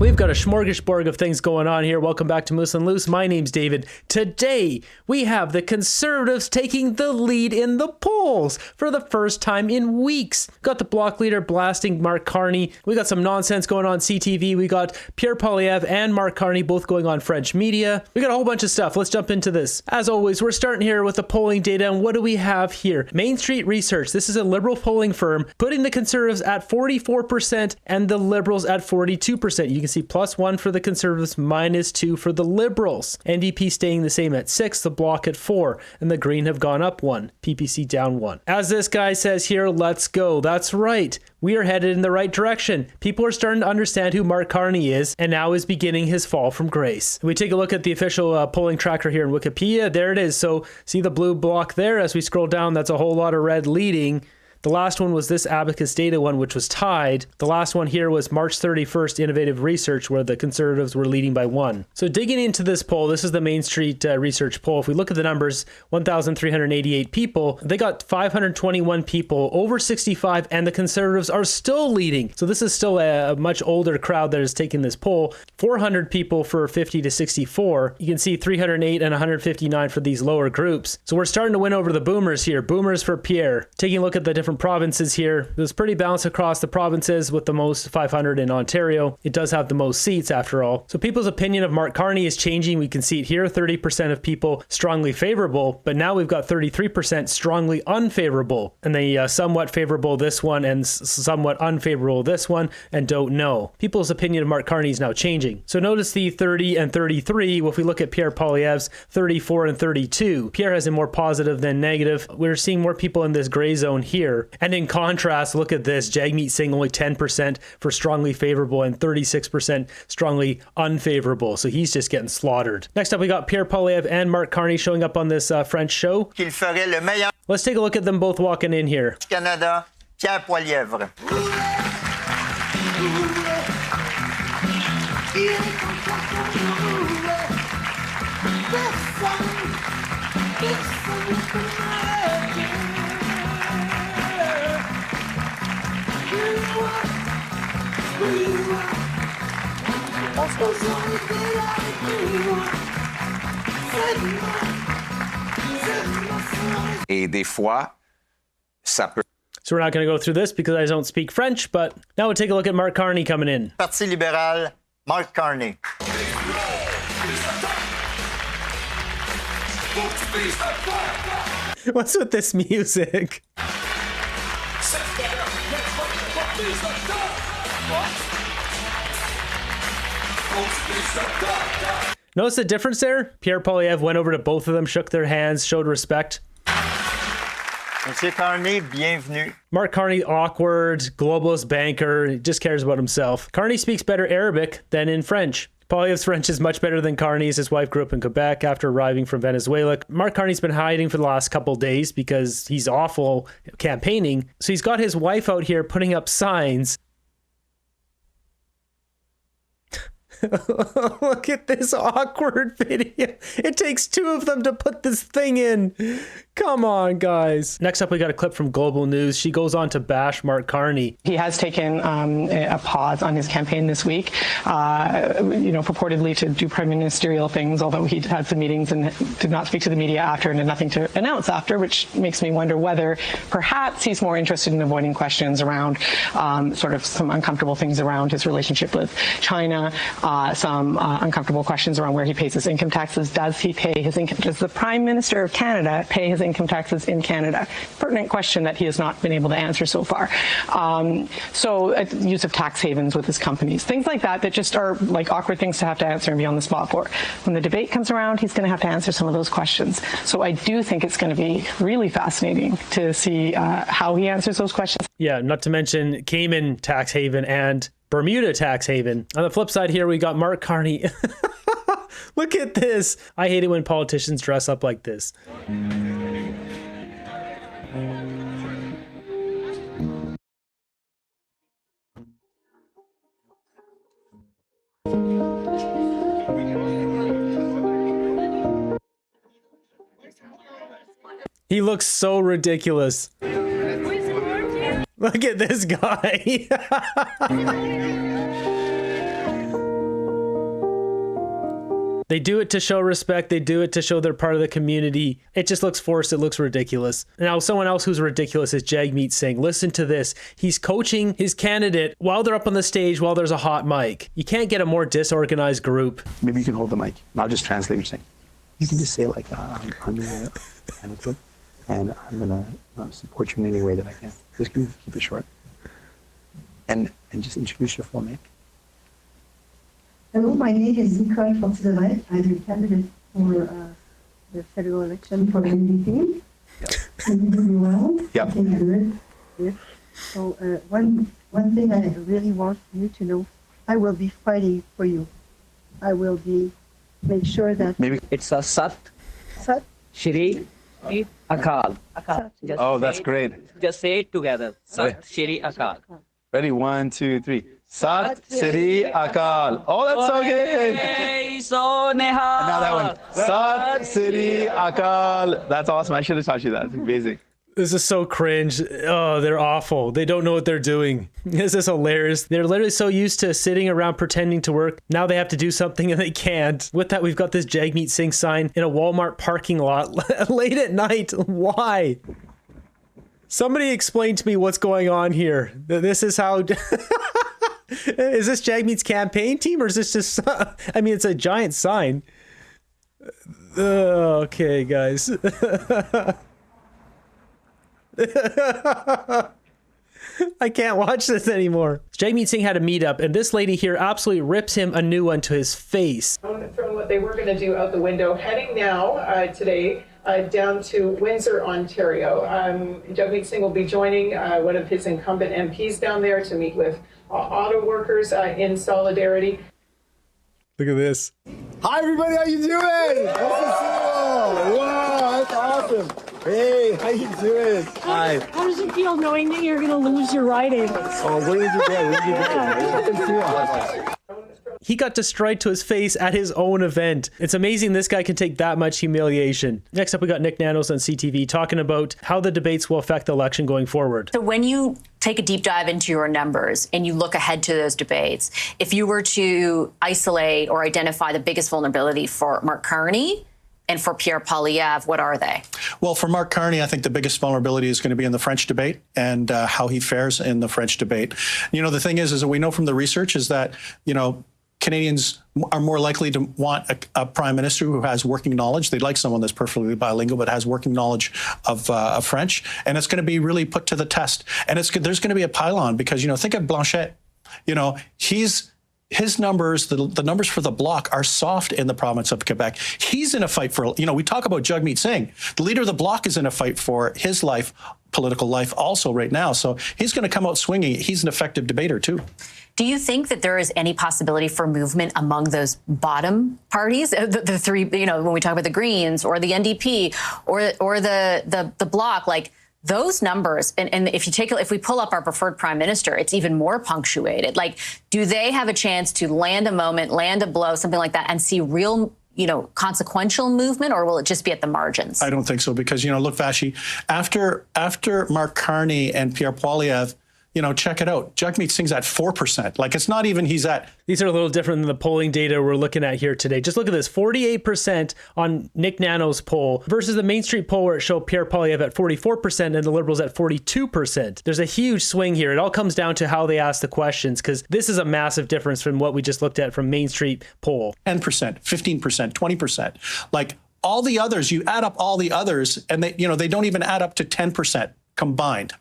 We've got a smorgasbord of things going on here. Welcome back to Moose and Loose. My name's David. Today, we have the Conservatives taking the lead in the polls for the first time in weeks. Got the Bloc leader blasting Mark Carney. We got some nonsense going on CTV. We got Pierre Poilievre and Mark Carney both going on French media. We got a whole bunch of stuff. Let's jump into this. As always, we're starting here with the polling data. And what do we have here? Main Street Research. This is a liberal polling firm putting the Conservatives at 44% and the Liberals at 42%. You can see +1 for the Conservatives, -2 for the Liberals. NDP staying the same at 6, the Bloc at 4, and the Green have gone up 1, PPC down 1. As this guy says here, let's go. That's right. We are headed in the right direction. People are starting to understand who Mark Carney is, and now is beginning his fall from grace. We take a look at the official polling tracker here in Wikipedia. There it is. So see the blue block there? As we scroll down, that's a whole lot of red leading. The last one was this Abacus data one, which was tied. The last one here was March 31st Innovative Research, where the Conservatives were leading by 1. So digging into this poll, this is the Main Street Research poll. If we look at the numbers, 1,388 people, they got 521 people over 65, and the Conservatives are still leading. So this is still a much older crowd that is taking this poll. 400 people for 50 to 64. You can see 308 and 159 for these lower groups. So we're starting to win over the boomers here. Boomers for Pierre. Taking a look at the different provinces here. It was pretty balanced across the provinces with the most 500 in Ontario. It does have the most seats after all. So people's opinion of Mark Carney is changing. We can see it here, 30% of people strongly favorable, but now we've got 33% strongly unfavorable, and they somewhat favorable this one and somewhat unfavorable this one, and don't know. People's opinion of Mark Carney is now changing. So notice the 30 and 33. Well, if we look at Pierre Poilievre's 34 and 32, Pierre has a more positive than negative. We're seeing more people in this gray zone here. And in contrast, look at this. Jagmeet Singh only 10% for strongly favorable and 36% strongly unfavorable. So he's just getting slaughtered. Next up, we got Pierre Poilievre and Mark Carney showing up on this French show. Let's take a look at them both walking in here. Canada, Pierre Poilievre. Et des fois, ça peut. So we're not going to go through this because I don't speak French, but now we'll take a look at Mark Carney coming in. Parti libéral, Mark Carney. What's with this music? Notice the difference there? Pierre Poilievre went over to both of them, shook their hands, showed respect. Monsieur Carney, bienvenue. Mark Carney, awkward, globalist banker, he just cares about himself. Carney speaks better Arabic than in French. Poilievre's French is much better than Carney's. His wife grew up in Quebec after arriving from Venezuela. Mark Carney's been hiding for the last couple days because he's awful campaigning. So he's got his wife out here putting up signs. Look at this awkward video. It takes two of them to put this thing in. Come on, guys. Next up, we got a clip from Global News. She goes on to bash Mark Carney. He has taken a pause on his campaign this week, purportedly to do prime ministerial things, although he had some meetings and did not speak to the media after and had nothing to announce after, which makes me wonder whether perhaps he's more interested in avoiding questions around sort of some uncomfortable things around his relationship with China, some uncomfortable questions around where he pays his income taxes. Does he pay his income? Does the Prime Minister of Canada pay his income taxes in Canada? Pertinent question that he has not been able to answer so far. Use of tax havens with his companies, things like that just are like awkward things to have to answer and be on the spot for. When the debate comes around, he's going to have to answer some of those questions. So I do think it's going to be really fascinating to see how he answers those questions. Yeah, not to mention Cayman tax haven and Bermuda tax haven. On the flip side here, we got Mark Carney. Look at this. I hate it when politicians dress up like this. He looks so ridiculous. Look at this guy. They do it to show respect. They do it to show they're part of the community. It just looks forced. It looks ridiculous. Now, someone else who's ridiculous is Jagmeet Singh. Listen to this. He's coaching his candidate while they're up on the stage, while there's a hot mic. You can't get a more disorganized group. Maybe you can hold the mic, and I'll just translate what you're saying. You can just say, like, I'm a candidate, and I'm going to support you in any way that I can. Just keep it short. And just introduce your full name. Hello, my name is Nicole Fortier. I'm a candidate for the federal election for the NDP. Yep. Can you do me well? Yep. Okay, good. Yes. So one thing I really want you to know, I will be fighting for you. I will make sure that Maybe. It's a Sat Sat Shri Akal. Oh, that's great. Just say it together. Sat Shri Akal. Ready? 1, 2, 3. Sat Shri Akal. Oh, that's so good. Hey, so And now that one. Sat Shri Akal. That's awesome. I should have taught you that. It's amazing. This is so cringe. Oh, they're awful. They don't know what they're doing. This is hilarious. They're literally so used to sitting around pretending to work. Now they have to do something and they can't. With that, we've got this Jagmeet Singh sign in a Walmart parking lot late at night. Why? Somebody explain to me what's going on here. This is how... Is this Jagmeet's campaign team or is this just... I mean, it's a giant sign. Okay, guys. I can't watch this anymore. Jagmeet Singh had a meetup, and this lady here absolutely rips him a new one to his face. I want to throw what they were going to do out the window. Heading now today down to Windsor, Ontario. Jagmeet Singh will be joining one of his incumbent MPs down there to meet with auto workers in solidarity. Look at this. Hi everybody, how you doing? Nice to see you. Wow, that's awesome. Hey, how you doing? Hi. How does it feel knowing that you're going to lose your riding? Oh, what did you get? He got destroyed to his face at his own event. It's amazing this guy can take that much humiliation. Next up, we got Nick Nanos on CTV talking about how the debates will affect the election going forward. So when you take a deep dive into your numbers and you look ahead to those debates, if you were to isolate or identify the biggest vulnerability for Mark Carney and for Pierre Poilievre, what are they? Well, for Mark Carney, I think the biggest vulnerability is going to be in the French debate and how he fares in the French debate. You know, the thing is that we know from the research is that, you know, Canadians are more likely to want a prime minister who has working knowledge. They'd like someone that's perfectly bilingual, but has working knowledge of French. And it's going to be really put to the test. And there's going to be a pylon because, you know, think of Blanchet. You know, his numbers, the numbers for the Bloc are soft in the province of Quebec. He's in a fight for, you know, we talk about Jagmeet Singh. The leader of the Bloc is in a fight for his life, political life also right now. So he's going to come out swinging. He's an effective debater too. Do you think that there is any possibility for movement among those bottom parties, the three, you know, when we talk about the Greens or the NDP or the Bloc, like those numbers, and if we pull up our preferred prime minister, it's even more punctuated. Like, do they have a chance to land a moment, land a blow, something like that, and see real, you know, consequential movement, or will it just be at the margins? I don't think so because, you know, look, Vashi, after Mark Carney and Pierre Poilievre, you know, check it out. Jagmeet Singh's at 4%. Like, it's not even he's at. These are a little different than the polling data we're looking at here today. Just look at this, 48% on Nick Nano's poll versus the Main Street poll where it showed Pierre Poilievre at 44% and the Liberals at 42%. There's a huge swing here. It all comes down to how they ask the questions, because this is a massive difference from what we just looked at from Main Street poll. 10%, 15%, 20%. Like, all the others, you add up all the others, and they, you know, they don't even add up to 10%. Combined.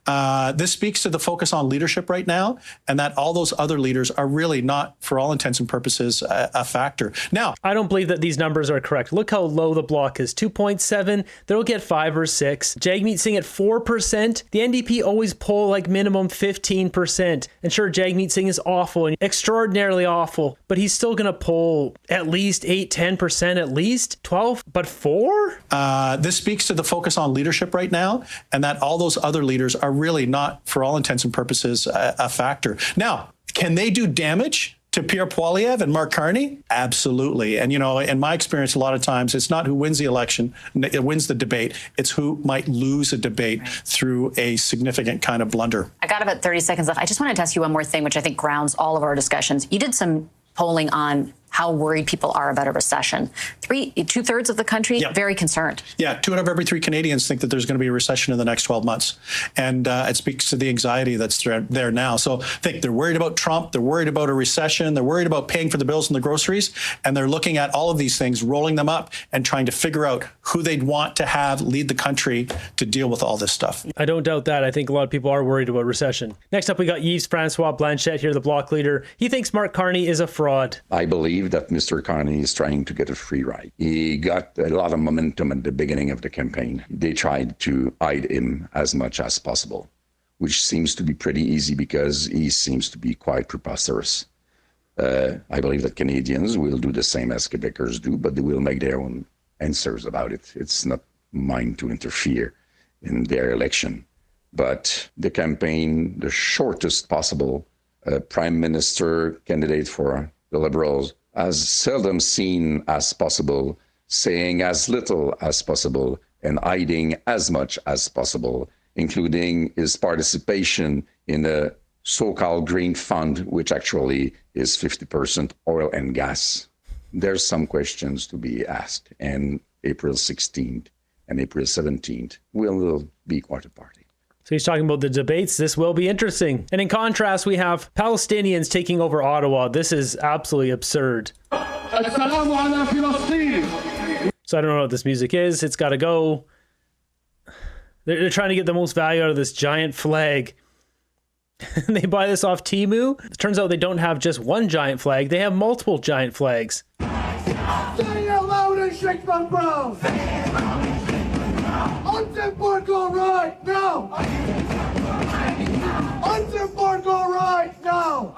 This speaks to the focus on leadership right now, and that all those other leaders are really not, for all intents and purposes, a factor. Now, I don't believe that these numbers are correct. Look how low the Bloc is, 2.7. They'll get 5 or 6. Jagmeet Singh at 4%. The NDP always poll like minimum 15%. And sure, Jagmeet Singh is awful and extraordinarily awful, but he's still going to poll at least 8, 10% at least. 12, but 4? This speaks to the focus on leadership right now, and that all those other leaders are really not, for all intents and purposes, a factor. Now, can they do damage to Pierre Poilievre and Mark Carney? Absolutely. And, you know, in my experience, a lot of times, it's not who wins the election, it wins the debate. It's who might lose a debate through a significant kind of blunder. I got about 30 seconds left. I just wanted to ask you one more thing, which I think grounds all of our discussions. You did some polling on how worried people are about a recession. Two-thirds of the country, very concerned. Yeah, 2 out of every 3 Canadians think that there's going to be a recession in the next 12 months. And it speaks to the anxiety that's there now. So I think they're worried about Trump, they're worried about a recession, they're worried about paying for the bills and the groceries, and they're looking at all of these things, rolling them up, and trying to figure out who they'd want to have lead the country to deal with all this stuff. I don't doubt that. I think a lot of people are worried about recession. Next up, we got Yves-Francois Blanchet here, the Bloc leader. He thinks Mark Carney is a fraud. I believe that Mr. Carney is trying to get a free ride. He got a lot of momentum at the beginning of the campaign. They tried to hide him as much as possible, which seems to be pretty easy because he seems to be quite preposterous. I believe that Canadians will do the same as Quebecers do, but they will make their own answers about it. It's not mine to interfere in their election. But the campaign, the shortest possible prime minister candidate for the Liberals, as seldom seen as possible, saying as little as possible, and hiding as much as possible, including his participation in a so-called green fund, which actually is 50% oil and gas. There's some questions to be asked, and April 16th and April 17th will be quite a party. So he's talking about the debates. This will be interesting. And in contrast, we have Palestinians taking over Ottawa. This is absolutely absurd. So I don't know what this music is. It's got to go. They're trying to get the most value out of this giant flag. They buy this off Temu. It turns out they don't have just one giant flag. They have multiple giant flags. Say it loud and shake my brow. Untemporary right now. Untemporary right now.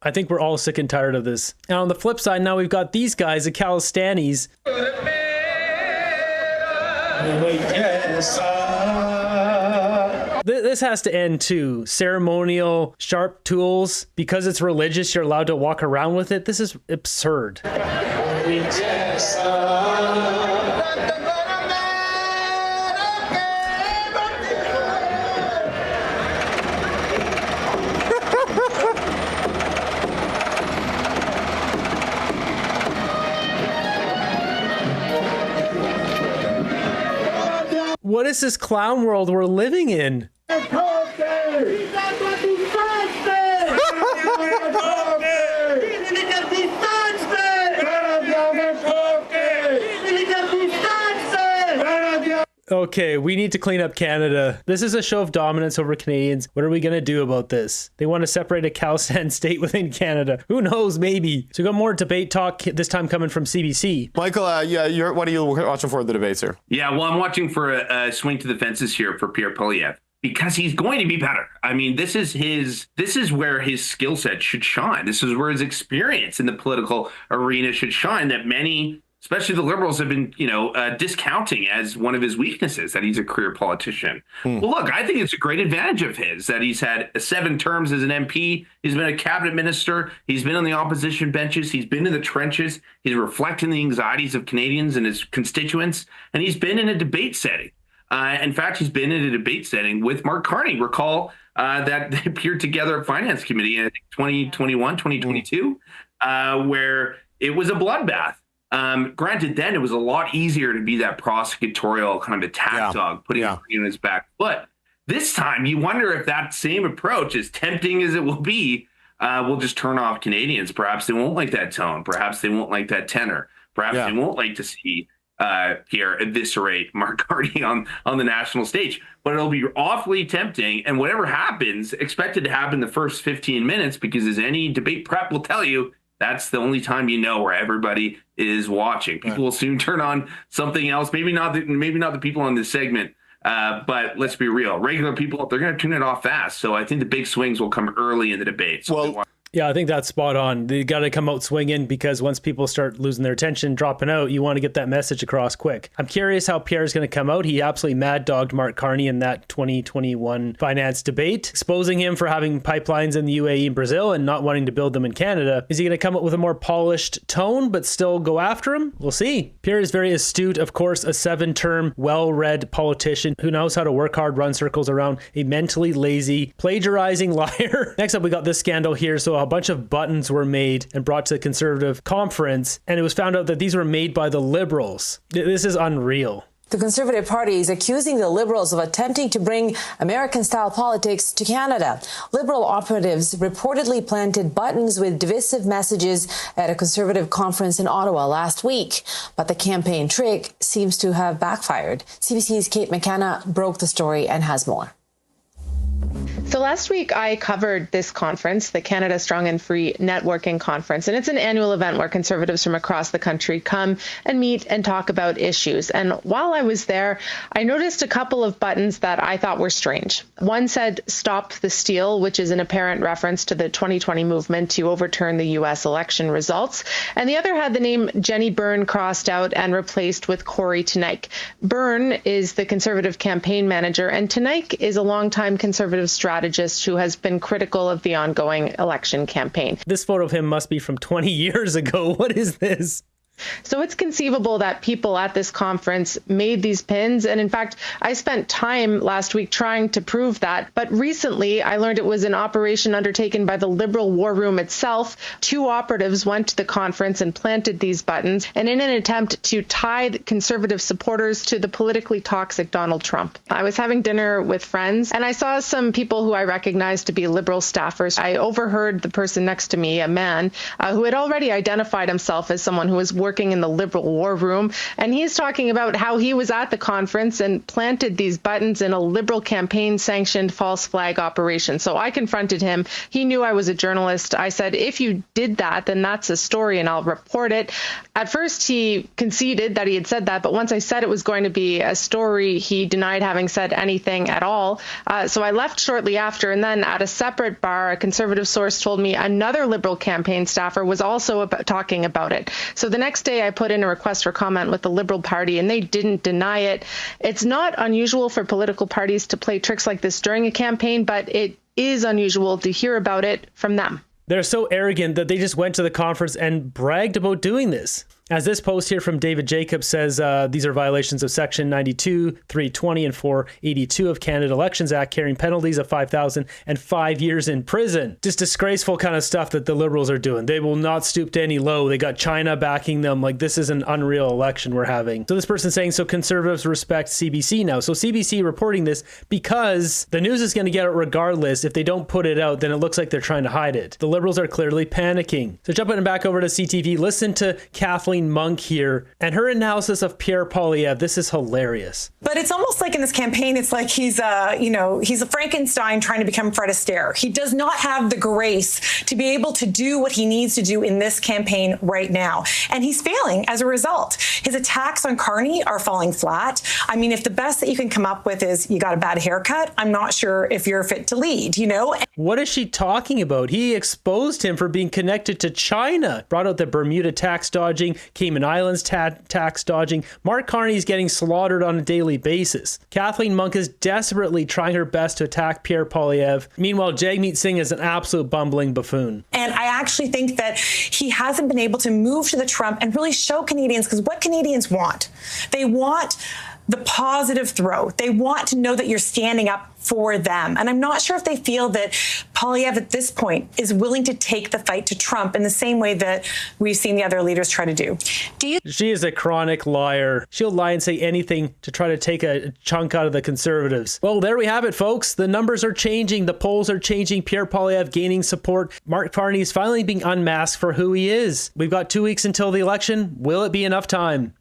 I think we're all sick and tired of this. And on the flip side, now we've got these guys, the Calistanis. This has to end too. Ceremonial, sharp tools. Because it's religious, you're allowed to walk around with it. This is absurd. What is this clown world we're living in? Okay, we need to clean up Canada. This is a show of dominance over Canadians. What are we going to do about this? They want to separate a Khalistan state within Canada. Who knows? Maybe. So we got more debate talk, this time coming from CBC. Michael, what are you watching for the debates here? Yeah, well, I'm watching for a swing to the fences here for Pierre Poilievre, because he's going to be better. I mean, this is where his skill set should shine. This is where his experience in the political arena should shine, that many, especially the Liberals, have been, discounting as one of his weaknesses, that he's a career politician. Well, look, I think it's a great advantage of his that he's had 7 terms as an MP. He's been a cabinet minister. He's been on the opposition benches. He's been in the trenches. He's reflecting the anxieties of Canadians and his constituents. And he's been in a debate setting. In fact, he's been in a debate setting with Mark Carney. Recall that they appeared together at Finance Committee in 2021, 2022, where it was a bloodbath. Granted, then it was a lot easier to be that prosecutorial kind of attack dog, putting on his back foot. This time, you wonder if that same approach, as tempting as it will be, will just turn off Canadians. Perhaps they won't like that tone. Perhaps they won't like that tenor. Perhaps they won't like to see Pierre eviscerate Mark Carney on the national stage. But it'll be awfully tempting. And whatever happens, expected to happen the first 15 minutes, because as any debate prep will tell you, that's the only time where everybody is watching. People will soon turn on something else. Maybe not the people on this segment, but let's be real. Regular people, they're going to turn it off fast. So I think the big swings will come early in the debate. So yeah, I think that's spot on. They got to come out swinging, because once people start losing their attention, dropping out, you want to get that message across quick. I'm curious how Pierre's going to come out. He absolutely mad dogged Mark Carney in that 2021 finance debate, exposing him for having pipelines in the UAE and Brazil and not wanting to build them in Canada. Is he going to come out with a more polished tone, but still go after him? We'll see. Pierre is very astute, of course, a 7-term, well-read politician who knows how to work hard, run circles around a mentally lazy, plagiarizing liar. Next up, we got this scandal here. So a bunch of buttons were made and brought to the Conservative conference, and it was found out that these were made by the Liberals. This is unreal. The Conservative Party is accusing the Liberals of attempting to bring American-style politics to Canada. Liberal operatives reportedly planted buttons with divisive messages at a Conservative conference in Ottawa last week. But the campaign trick seems to have backfired. CBC's Kate McKenna broke the story and has more. So last week I covered this conference, the Canada Strong and Free Networking Conference, and it's an annual event where Conservatives from across the country come and meet and talk about issues. And while I was there, I noticed a couple of buttons that I thought were strange. One said, "Stop the Steal," which is an apparent reference to the 2020 movement to overturn the U.S. election results. And the other had the name Jenny Byrne crossed out and replaced with Corey Teneycke. Byrne is the Conservative campaign manager, and Teneycke is a longtime Conservative strategist who has been critical of the ongoing election campaign. This photo of him must be from 20 years ago. What is this? So it's conceivable that people at this conference made these pins. And in fact, I spent time last week trying to prove that. But recently, I learned it was an operation undertaken by the Liberal War Room itself. 2 operatives went to the conference and planted these buttons, and in an attempt to tie Conservative supporters to the politically toxic Donald Trump. I was having dinner with friends, and I saw some people who I recognized to be Liberal staffers. I overheard the person next to me, a man, who had already identified himself as someone who was working in the Liberal War Room, and he's talking about how he was at the conference and planted these buttons in a Liberal campaign-sanctioned false flag operation. So I confronted him. He knew I was a journalist. I said, if you did that, then that's a story and I'll report it. At first, he conceded that he had said that, but once I said it was going to be a story, he denied having said anything at all. So I left shortly after, and then at a separate bar, a Conservative source told me another Liberal campaign staffer was also talking about it. So the next day, I put in a request for comment with the Liberal Party, and they didn't deny it. It's not unusual for political parties to play tricks like this during a campaign, but it is unusual to hear about it from them. They're so arrogant that they just went to the conference and bragged about doing this. As this post here from David Jacobs says, these are violations of Section 92, 320, and 482 of Canada Elections Act, carrying penalties of $5,000 and 5 years in prison. Just disgraceful kind of stuff that the Liberals are doing. They will not stoop to any low. They got China backing them. Like, this is an unreal election we're having. So this person saying, so Conservatives respect CBC now. So CBC reporting this because the news is going to get it regardless. If they don't put it out, then it looks like they're trying to hide it. The Liberals are clearly panicking. So jumping back over to CTV, listen to Kathleen Monk here and her analysis of Pierre Poilievre. This is hilarious. But it's almost like in this campaign, it's like he's a Frankenstein trying to become Fred Astaire. He does not have the grace to be able to do what he needs to do in this campaign right now. And he's failing as a result. His attacks on Carney are falling flat. I mean, if the best that you can come up with is you got a bad haircut, I'm not sure if you're fit to lead, you know? What is she talking about? He exposed him for being connected to China, brought out the Bermuda tax dodging, Cayman Islands tax dodging. Mark Carney is getting slaughtered on a daily basis. Kathleen Monk is desperately trying her best to attack Pierre Poilievre. Meanwhile, Jagmeet Singh is an absolute bumbling buffoon. And I actually think that he hasn't been able to move to the Trump and really show Canadians, because what Canadians want, they want the positive throw. They want to know that you're standing up for them. And I'm not sure if they feel that Poilievre at this point is willing to take the fight to Trump in the same way that we've seen the other leaders try to do. She is a chronic liar. She'll lie and say anything to try to take a chunk out of the Conservatives. Well, there we have it, folks. The numbers are changing. The polls are changing. Pierre Poilievre gaining support. Mark Carney is finally being unmasked for who he is. We've got 2 weeks until the election. Will it be enough time?